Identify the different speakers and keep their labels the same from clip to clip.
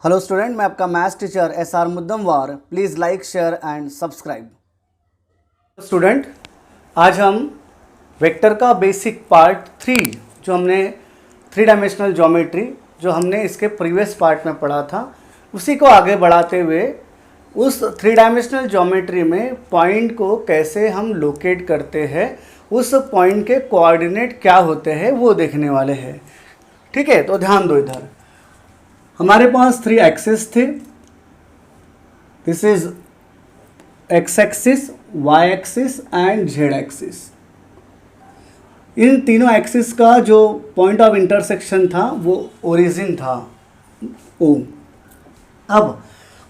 Speaker 1: Hello student, मैं आपका maths teacher SR Muddamwar. Please like, share and subscribe. Student, आज हम वेक्टर का बेसिक पार्ट 3 जो हमने 3 डायमेंशनल ज्योमेट्री जो हमने इसके प्रीवियस पार्ट में पढ़ा था, उसी को आगे बढ़ाते हुए उस 3 डायमेंशनल ज्योमेट्री में पॉइंट को कैसे हम लोकेट करते हैं, उस पॉइंट के कोऑर्डिनेट क्या होते हैं वो देखने वाले हैं। ठीक है, तो ध्यान दो। इधर हमारे पास 3 एक्सिस थे। This is X axis, Y axis and Z axis. इन तीनों एक्सिस का जो पॉइंट ऑफ इंटरसेक्शन था वो ओरिजिन था O। अब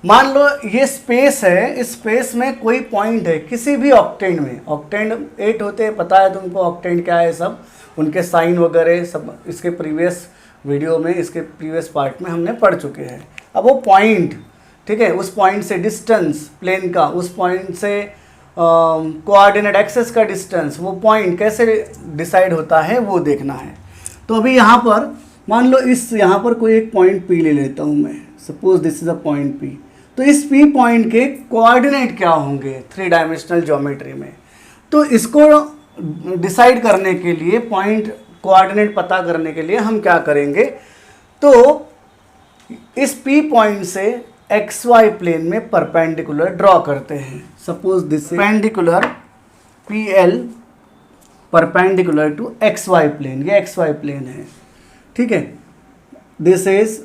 Speaker 1: मान लो ये स्पेस है, इस स्पेस में कोई पॉइंट है किसी भी ऑक्टेंड में। ऑक्टेंड 8 होते हैं, पता है तुमको ऑक्टेंड क्या है, सब उनके साइन वगैरह सब इसके प्रीवियस वीडियो में, इसके प्रीवियस पार्ट में हमने पढ़ चुके हैं। अब वो पॉइंट, ठीक है, उस पॉइंट से डिस्टेंस प्लेन का, उस पॉइंट से कोऑर्डिनेट एक्सेस का डिस्टेंस, वो पॉइंट कैसे डिसाइड होता है वो देखना है। तो अभी यहाँ पर मान लो इस यहाँ पर कोई एक पॉइंट P ले लेता हूँ मैं। Suppose this is a point P। तो इस P पॉइंट के कोऑर्डिनेट क्या होंगे 3 डायमेंशनल ज्योमेट्री में? तो इसको डिसाइड करने के लिए, पॉइंट कोऑर्डिनेट पता करने के लिए हम क्या करेंगे, तो इस P पॉइंट से XY प्लेन में परपेंडिकुलर ड्रॉ करते हैं। Suppose this perpendicular PL perpendicular to XY plane, ये XY प्लेन है, ठीक है। This is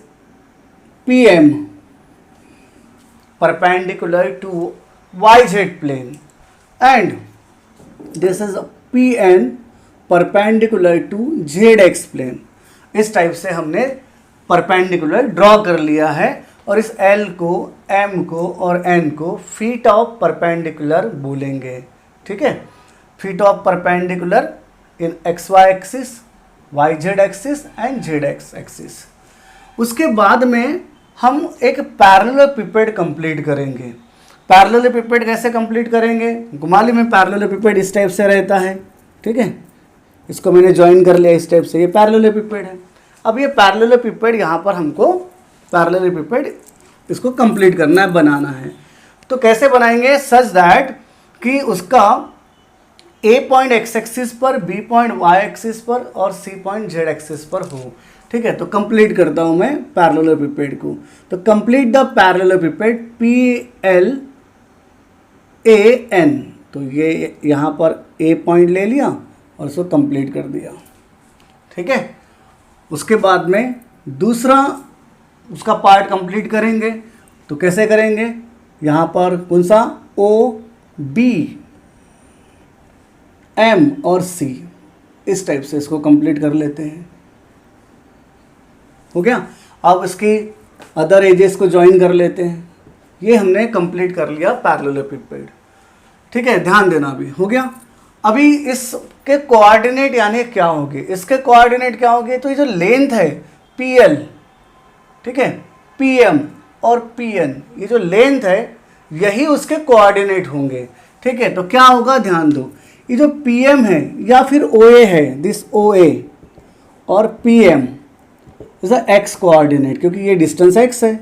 Speaker 1: PM perpendicular to YZ plane and this is PN perpendicular to ZX plane. इस type से हमने परपेंडिकुलर ड्रॉ कर लिया है और इस L को, M को और N को फीट ऑफ परपेंडिकुलर बोलेंगे, ठीक है। Feet of perpendicular in XY axis, YZ axis and ZX axis. उसके बाद में हम एक पैरेललेपिपेड कंप्लीट करेंगे। पैरेललेपिपेड कैसे कंप्लीट करेंगे? घुमाली में पैरेललेपिपेड इस टाइप से रहता है, ठीक है। इसको मैंने ज्वाइन कर लिया इस टाइप से, ये पैरेललेपिपेड है। अब ये पैरेललेपिपेड यहाँ पर हमको पैरेललेपिपेड इसको कंप्लीट करना है, बनाना है। तो कैसे बनाएंगे? सच दैट कि उसका A पॉइंट X एक्सिस पर, B पॉइंट Y एक्सिस पर और C पॉइंट Z एक्सिस पर हो, ठीक है। तो कंप्लीट करता हूँ मैं पैरेललेपिपेड को। तो कंप्लीट द पैरेललेपिपेड PLAN। तो ये यहाँ पर A पॉइंट ले लिया और इसको कंप्लीट कर दिया, ठीक है। उसके बाद में दूसरा उसका पार्ट कंप्लीट करेंगे। तो कैसे करेंगे? यहाँ पर कौन सा O, B, M और C, इस टाइप से इसको कंप्लीट कर लेते हैं। हो गया। अब इसकी अदर एजेस को ज्वाइन कर लेते हैं। ये हमने कंप्लीट कर लिया पैरेललेपिपेड, ठीक है। ध्यान देना, अभी हो गया। अभी इसके कोऑर्डिनेट यानी क्या होंगे? इसके कोऑर्डिनेट क्या होंगे? तो ये जो लेंथ है PL, ठीक है, PM और PN, ये जो लेंथ है यही उसके कोऑर्डिनेट होंगे, ठीक है। तो क्या होगा? ध्यान दो, ये जो PM है या फिर OA है, दिस OA और PM is a X coordinate, क्योंकि ये डिस्टेंस X है,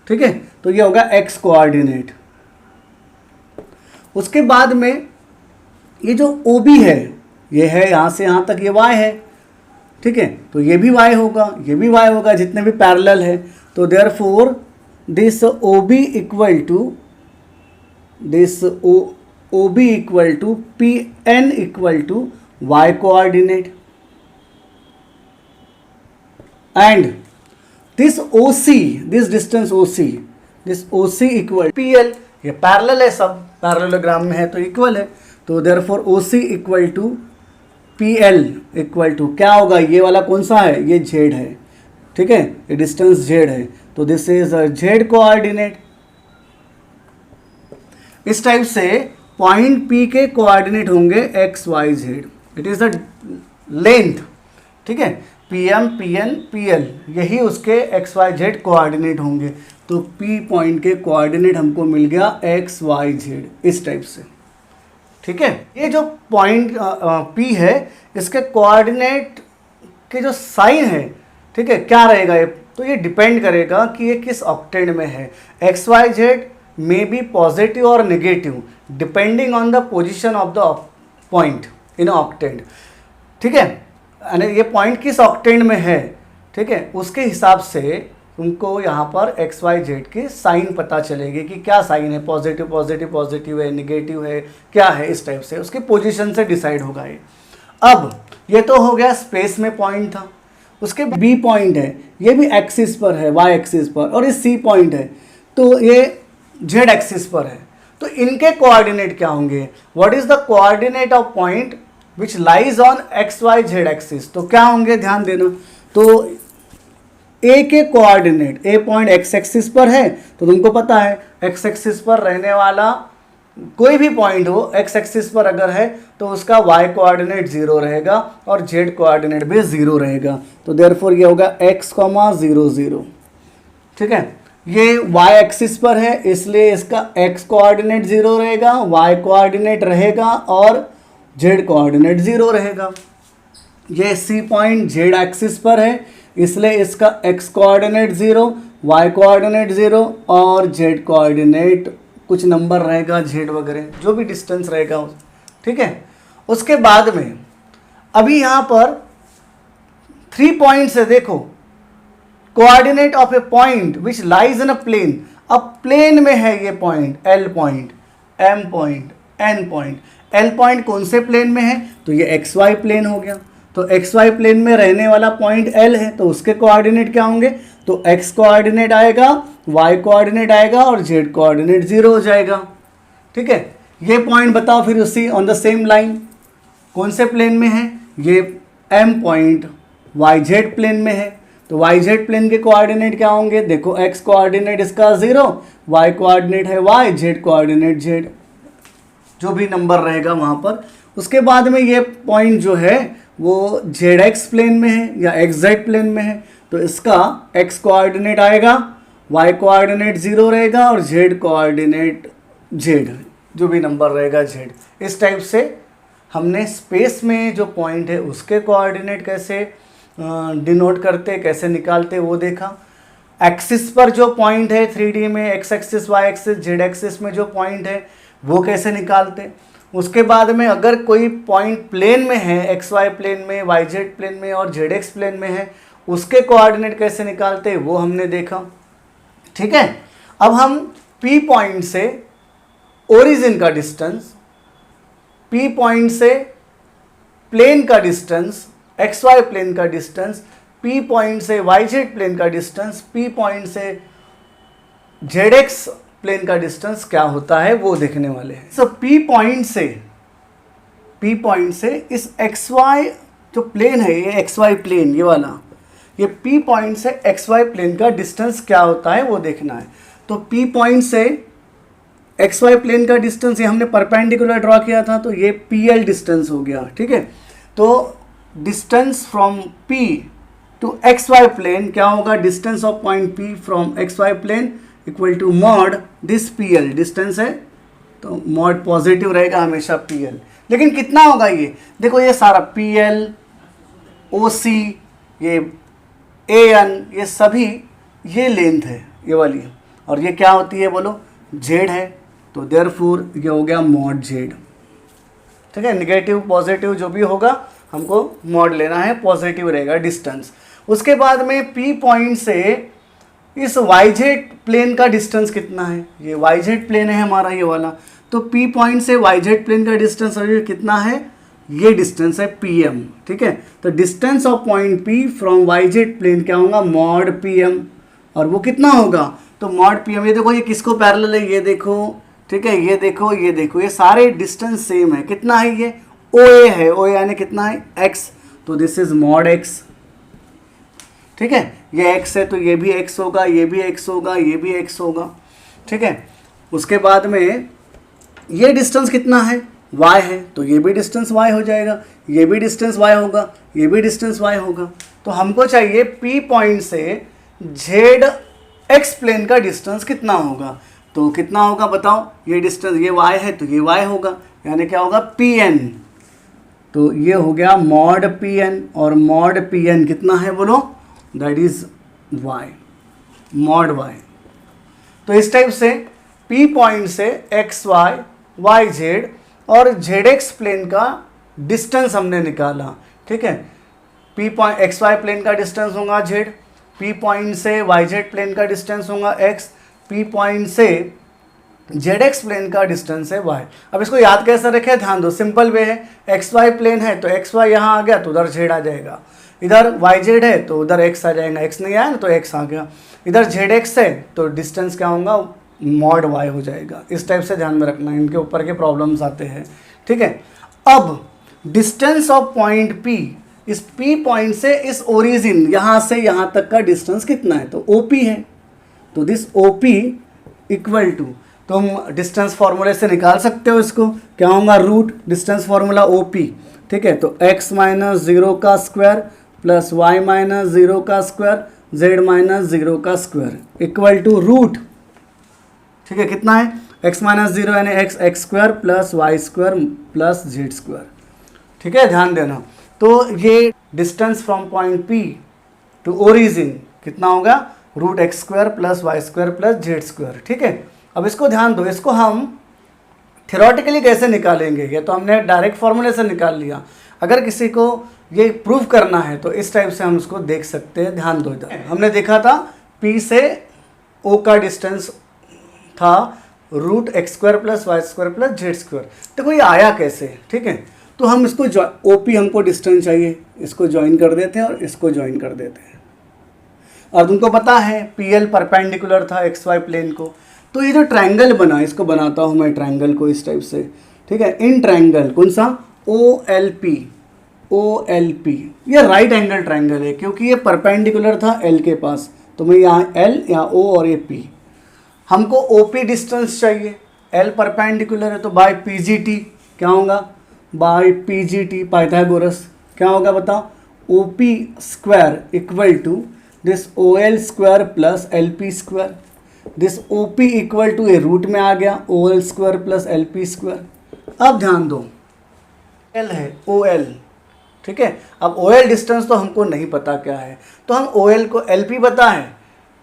Speaker 1: ठीक है। तो ये होगा X कोऑर्डिनेट। उसके बाद में ये जो OB है, ये है यहाँ से यहाँ तक, ये Y है, ठीक है। तो ये भी Y होगा, ये भी Y होगा, जितने भी पैरेलल है। तो therefore this OB equal to this OB equal to PN equal to Y coordinate and this OC, this distance OC, this OC equal PL। ये पैरेलल है, सब पैरेललोग्राम में है तो इक्वल है। तो therefore OC equal to PL equal to क्या होगा? ये वाला कौन सा है? ये Z है, ठीक है, ये डिस्टेंस Z है। तो दिस इज Z कोऑर्डिनेट। इस टाइप से पॉइंट P के कोऑर्डिनेट होंगे X Y Z। It is the length, ठीक है। PM PN PL यही उसके X Y Z कोऑर्डिनेट होंगे। तो P पॉइंट के कोऑर्डिनेट हमको मिल गया X Y Z, इस टाइप से, ठीक है। ये जो पॉइंट P है, इसके कोऑर्डिनेट के जो साइन है, ठीक है, क्या रहेगा? ये तो ये डिपेंड करेगा कि ये किस ऑक्टेंड में है। X Y Z may be positive और negative depending on the position of the point in octant, ठीक है। यानी ये पॉइंट किस ऑक्टेंड में है, ठीक है, उसके हिसाब से तुमको यहाँ पर एक्स वाई जेड की साइन पता चलेगी कि क्या साइन है, पॉजिटिव पॉजिटिव पॉजिटिव है, नेगेटिव है, क्या है, इस टाइप से उसके पोजीशन से डिसाइड होगा ये। अब ये तो हो गया स्पेस में पॉइंट था। उसके बी पॉइंट है, ये भी एक्सिस पर है, वाई एक्सिस पर, और ये सी पॉइंट है तो ये जेड एक्सिस पर है। तो इनके कोऑर्डिनेट क्या होंगे, what is the coordinate of point which lies on X Y Z axis, तो क्या होंगे ध्यान देना। तो ए के coordinate, A point X axis पर है तो तुमको पता है एक्स एक्सिस पर रहने वाला कोई भी पॉइंट हो, एक्स एक्सिस पर अगर है तो उसका वाई कोऑर्डिनेट 0 रहेगा और जेड कोऑर्डिनेट भी 0 रहेगा। तो देयरफॉर ये होगा x, 0 0, ठीक है। ये वाई एक्सिस पर है इसलिए इसका x कोऑर्डिनेट 0 रहेगा, वाई कोऑर्डिनेट रहेगा और जेड कोऑर्डिनेट 0 रहेगा। ये सी पॉइंट जेड एक्सिस पर है इसलिए इसका x कोऑर्डिनेट 0, y कोऑर्डिनेट 0 और z कोऑर्डिनेट कुछ नंबर रहेगा, z वगैरह जो भी डिस्टेंस रहेगा, ठीक है। उसके बाद में अभी यहाँ पर 3 पॉइंट्स है, देखो coordinate of a point which lies in a plane. अब प्लेन में है ये point, L point, M point, N point. L point कौन से प्लेन में है, तो ये XY प्लेन हो गया। तो XY प्लेन में रहने वाला पॉइंट L है तो उसके कोऑर्डिनेट क्या होंगे, तो X कोऑर्डिनेट आएगा, Y कोऑर्डिनेट आएगा और Z कोऑर्डिनेट 0 हो जाएगा, ठीक है। ये पॉइंट बताओ फिर उसी ऑन द सेम लाइन कौन से प्लेन में है, ये M पॉइंट YZ प्लेन में है। तो YZ प्लेन के कोऑर्डिनेट क्या होंगे, देखो X कोऑर्डिनेट इसका 0, Y कोऑर्डिनेट है Y, Z कोऑर्डिनेट Z, जो भी नंबर रहेगा वहाँ पर। उसके बाद में ये पॉइंट जो है वो ZX प्लेन में है या XZ प्लेन में है तो इसका X कोऑर्डिनेट आएगा, Y कोऑर्डिनेट 0 रहेगा और Z कोऑर्डिनेट Z, जो भी नंबर रहेगा Z। इस टाइप से हमने स्पेस में जो पॉइंट है उसके कोऑर्डिनेट कैसे डिनोट करते, कैसे निकालते वो देखा। एक्सिस पर जो पॉइंट है 3D में, X axis, Y axis, Z axis में जो पॉइंट है वो कैसे निकालते। उसके बाद में अगर कोई पॉइंट प्लेन में है, एक्स वाई प्लेन में, वाई जेड प्लेन में और जेड एक्स प्लेन में है, उसके कोऑर्डिनेट कैसे निकालते वो हमने देखा, ठीक है। अब हम P पॉइंट से ओरिजिन का डिस्टेंस, P पॉइंट से प्लेन का डिस्टेंस, एक्स वाई प्लेन का डिस्टेंस, P पॉइंट से वाई जेड प्लेन का डिस्टेंस, P पॉइंट से जेड एक्स प्लेन का डिस्टेंस क्या होता है वो देखने वाले हैं। सो P पॉइंट से इस एक्स वाई जो प्लेन है, ये एक्स वाई प्लेन ये वाला, ये P पॉइंट से एक्स वाई प्लेन का डिस्टेंस क्या होता है वो देखना है। तो P पॉइंट से एक्स वाई प्लेन का डिस्टेंस ये हमने परपेंडिकुलर ड्रॉ किया था तो ये PL डिस्टेंस हो गया, ठीक है। तो distance from P to X Y plane क्या होगा, distance of point P from X Y plane equal to mod this PL, distance है तो मॉड पॉजिटिव रहेगा हमेशा PL। लेकिन कितना होगा ये, देखो ये सारा PL, OC, ये AN, ये सभी ये लेंथ है ये वाली, और ये क्या होती है बोलो, Z है। तो देयरफॉर ये हो गया मॉड Z, ठीक है। नेगेटिव पॉजिटिव जो भी होगा हमको मॉड लेना है, पॉजिटिव रहेगा डिस्टेंस। उसके बाद में P पॉइंट से इस YZ प्लेन का डिस्टेंस कितना है, ये YZ प्लेन है हमारा ये वाला, तो P पॉइंट से YZ प्लेन का डिस्टेंस कितना है, ये डिस्टेंस है PM, ठीक है। तो distance of point P from YZ plane क्या होगा, मॉड PM, और वो कितना होगा, तो मॉड PM। ये देखो ये किसको पैरेलल है, ये देखो, ठीक है, ये देखो, ये देखो, ये सारे डिस्टेंस सेम है। कितना है ये, OA है, OA यानी कितना है X, तो दिस इज मॉड X, ठीक है। ये x है तो ये भी x होगा, ये भी x होगा, ये भी x होगा, ठीक है। उसके बाद में ये डिस्टेंस कितना है, y है तो ये भी डिस्टेंस y हो जाएगा, ये भी डिस्टेंस y होगा, ये भी डिस्टेंस y होगा। तो हमको चाहिए P पॉइंट से ZX प्लेन का डिस्टेंस कितना होगा, तो कितना होगा बताओ, ये डिस्टेंस ये y है तो ये y होगा, यानी क्या होगा PN। तो ये हो गया मॉड PN, और मॉड PN कितना है बोलो, that is y, mod y। तो इस टाइप से P पॉइंट से एक्स वाई वाई जेड और जेड एक्स प्लेन का डिस्टेंस हमने निकाला, ठीक है। P point X Y plane का डिस्टेंस होगा जेड, P पॉइंट से वाई जेड प्लेन का डिस्टेंस होगा एक्स, P पॉइंट से जेड एक्स प्लेन का डिस्टेंस है y। अब इसको याद कैसे रखें, ध्यान दो, सिंपल वे है। एक्स वाई प्लेन है तो एक्स वाई यहाँ आ गया तो उधर जेड आ जाएगा, इधर वाई जेड है तो उधर एक्स आ जाएगा, एक्स नहीं आया ना तो एक्स आ गया, इधर जेड एक्स है तो डिस्टेंस क्या होगा, मॉड y हो जाएगा। इस टाइप से ध्यान में रखना, इनके ऊपर के प्रॉब्लम्स आते हैं, ठीक है। अब डिस्टेंस ऑफ पॉइंट P, इस P पॉइंट से इस ओरिजिन यहाँ से यहाँ तक का डिस्टेंस कितना है, तो OP है। तो दिस OP इक्वल टू, तुम डिस्टेंस फार्मूले से निकाल सकते हो इसको, क्या होगा, रूट डिस्टेंस फार्मूला OP, ठीक है। तो x माइनस जीरो का square plus y minus zero का स्क्वायर z माइनस जीरो का स्क्वायर इक्वल टू रूट, ठीक है, कितना है, x माइनस जीरो यानी X square plus Y square plus Z square, ठीक है, ध्यान देना। तो ये distance from point P to origin कितना होगा, root X square plus Y square plus Z square, ठीक है। अब इसको ध्यान दो, इसको हम थ्योरेटिकली कैसे निकालेंगे, ये तो हमने डायरेक्ट फॉर्मूले से निकाल लिया। अगर किसी को ये प्रूव करना है तो इस टाइप से हम उसको देख सकते हैं। ध्यान दो, इधर हमने देखा था P से O का डिस्टेंस था root X square plus Y square plus Z square. देखो ये आया कैसे, ठीक है। तो हम इसको OP हमको डिस्टेंस चाहिए, इसको ज्वाइन कर देते हैं और इसको ज्वाइन कर देते हैं। और तुमको पता है PL परपेंडिकुलर था एक्स वाई प्लेन को, तो ये जो ट्रायंगल बना, इसको बनाता हूँ मैं ट्रायंगल को इस टाइप से, ठीक है। इन ट्रायंगल कौन सा, OLP, ये राइट एंगल ट्रायंगल है क्योंकि ये परपेंडिकुलर था L के पास, तो मैं यहाँ L, यहाँ O और ये P। हमको OP डिस्टेंस चाहिए, L परपेंडिकुलर है तो बाय PGT क्या होगा, बाय PGT पाइथागोरस क्या होगा बताओ, OP square equal to this OL square plus LP square, this OP equal to ये रूट में आ गया OL square plus LP square. अब ध्यान दो, L है OL, ठीक है। अब OL डिस्टेंस तो हमको नहीं पता क्या है, तो हम OL को LP पता है,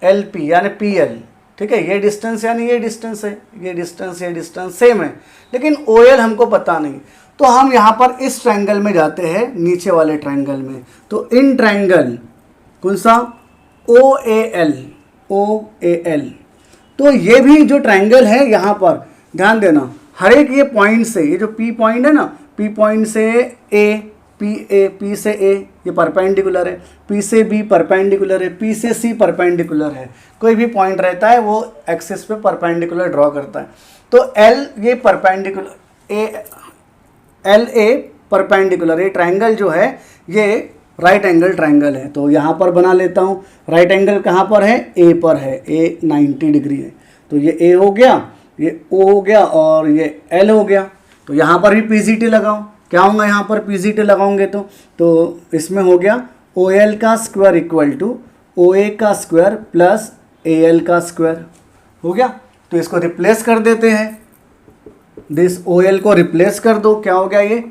Speaker 1: LP यानी PL, ठीक है। ये डिस्टेंस यानी ये डिस्टेंस है, ये डिस्टेंस सेम है, लेकिन OL हमको पता नहीं। तो हम यहाँ पर इस ट्रायंगल में जाते हैं, नीचे वाले ट्रायंगल में। तो इन ट्रायंगल कौन सा, OAL, तो ये भी जो ट्रायंगल है यहाँ पर ध्यान देना, हर एक ये पॉइंट से, ये जो P पॉइंट है ना, P पॉइंट से P से A ये परपेंडिकुलर है, P से B परपेंडिकुलर है, P से C परपेंडिकुलर है। कोई भी पॉइंट रहता है वो एक्सिस पे परपेंडिकुलर ड्रॉ करता है। तो L ये परपेंडिकुलर, LA परपेंडिकुलर, ये ट्रायंगल जो है ये राइट एंगल ट्रायंगल है। तो यहाँ पर बना लेता हूँ, राइट एंगल कहाँ पर है, A पर है, A 90 डिग्री है, तो ये A हो गया, ये O हो गया और ये L हो गया। तो यहाँ पर भी PGT लगाओ, क्या होगा यहाँ पर PGT लगाओगे तो इसमें हो गया OL का स्क्वायर इक्वल टू OA का स्क्वायर प्लस AL का स्क्वायर हो गया। तो इसको रिप्लेस कर देते हैं, दिस OL को रिप्लेस कर दो, क्या हो गया ये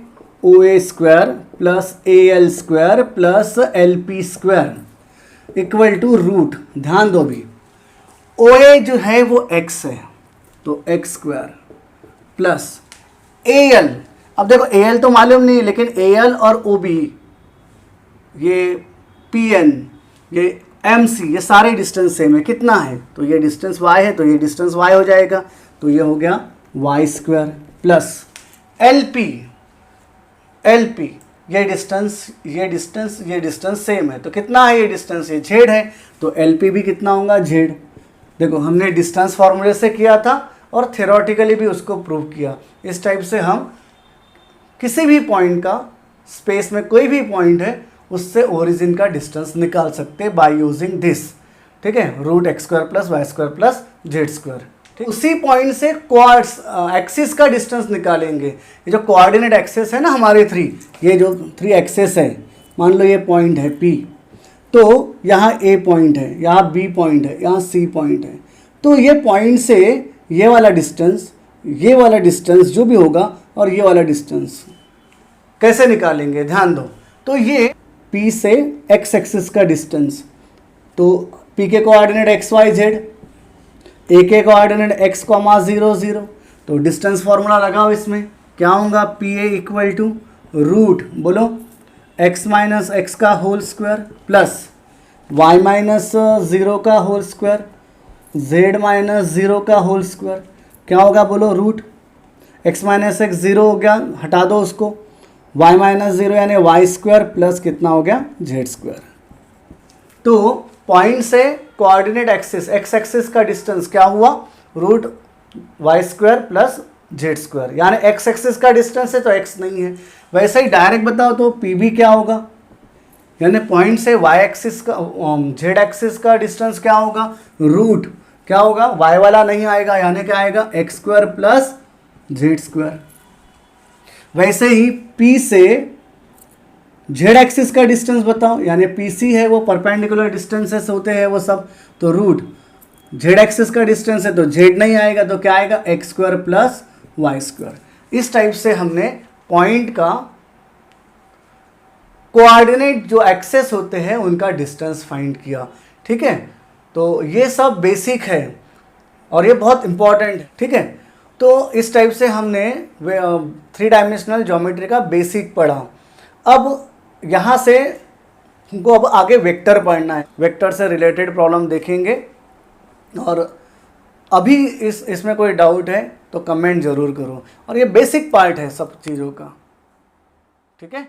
Speaker 1: OA square plus AL square plus LP square equal to root, ध्यान दो भी OA जो है वो x है तो x स्क्वायर प्लस AL, अब देखो AL तो मालूम नहीं लेकिन AL और OB, ये PN, ये MC, ये सारे डिस्टेंस सेम है, कितना है, तो ये डिस्टेंस y है तो ये डिस्टेंस y हो जाएगा, तो ये हो गया y स्क्वायर प्लस LP, ये डिस्टेंस सेम है, तो कितना है ये डिस्टेंस, ये z है, तो LP भी कितना होगा z। देखो हमने डिस्टेंस फार्मूले से किया था और थ्योरेटिकली भी उसको प्रूव किया। इस टाइप से हम किसी भी पॉइंट का, स्पेस में कोई भी पॉइंट है उससे ओरिजिन का डिस्टेंस निकाल सकते हैं बाय यूजिंग दिस, ठीक है, root X square plus Y square plus Z square, ठीक। उसी पॉइंट से एक्सिस का डिस्टेंस निकालेंगे। ये जो कोऑर्डिनेट एक्सिस है ना हमारे ये जो 3 एक्सिस है, मान लो ये पॉइंट है P, तो यहाँ A पॉइंट है, यहाँ B पॉइंट है, यहाँ C पॉइंट है, तो ये पॉइंट से ये वाला डिस्टेंस जो भी होगा और ये वाला डिस्टेंस कैसे निकालेंगे, ध्यान दो। तो ये P से x एक्सिस का डिस्टेंस, तो पी के कोऑर्डिनेट एक्स वाई जेड, ए के कोऑर्डिनेट एक्स कॉमा 0 0। तो डिस्टेंस फॉर्मूला लगाओ, इसमें क्या होगा, P A equal to root बोलो एक्स माइनस एक्स का whole square plus Y minus 0 का होल स्क्वायर जेड माइनस 0 का होल स्क्वायर। क्या होगा बोलो, रूट एक्स माइनस एक्स 0 हो गया, हटा दो उसको, वाई माइनस 0 यानी वाई स्क्वायर प्लस कितना हो गया, जेड स्क्वायर। तो पॉइंट से कोऑर्डिनेट एक्सिस एक्स एक्सिस का डिस्टेंस क्या हुआ, root Y square plus Z square, यानी एक्स एक्सिस का डिस्टेंस है तो एक्स नहीं है। वैसे ही डायरेक्ट बताओ तो पी बी क्या होगा, यानी पॉइंट से वाई एक्सिस का जेड एक्सिस का डिस्टेंस क्या होगा, रूट क्या होगा, वाई वाला नहीं आएगा, यानी क्या आएगा, X square plus Z square. वैसे ही पी से जेड एक्सिस का डिस्टेंस बताओ, यानी पी सी है वो परपेंडिकुलर डिस्टेंसेस होते हैं वो सब, तो रूट जेड एक्सिस का डिस्टेंस है तो जेड नहीं आएगा, तो क्या आएगा, X square plus Y square. इस टाइप से हमने पॉइंट का कोऑर्डिनेट जो एक्सेस होते हैं उनका डिस्टेंस फाइंड किया। ठीक है, तो ये सब बेसिक है और ये बहुत इंपॉर्टेंट है। ठीक है, तो इस टाइप से हमने 3 डायमेंशनल ज्योमेट्री का बेसिक पढ़ा। अब यहाँ से हमको अब आगे वेक्टर पढ़ना है, वेक्टर से रिलेटेड प्रॉब्लम देखेंगे। और अभी इसमें कोई डाउट है तो कमेंट ज़रूर करो, और ये बेसिक पार्ट है सब चीज़ों का। ठीक है।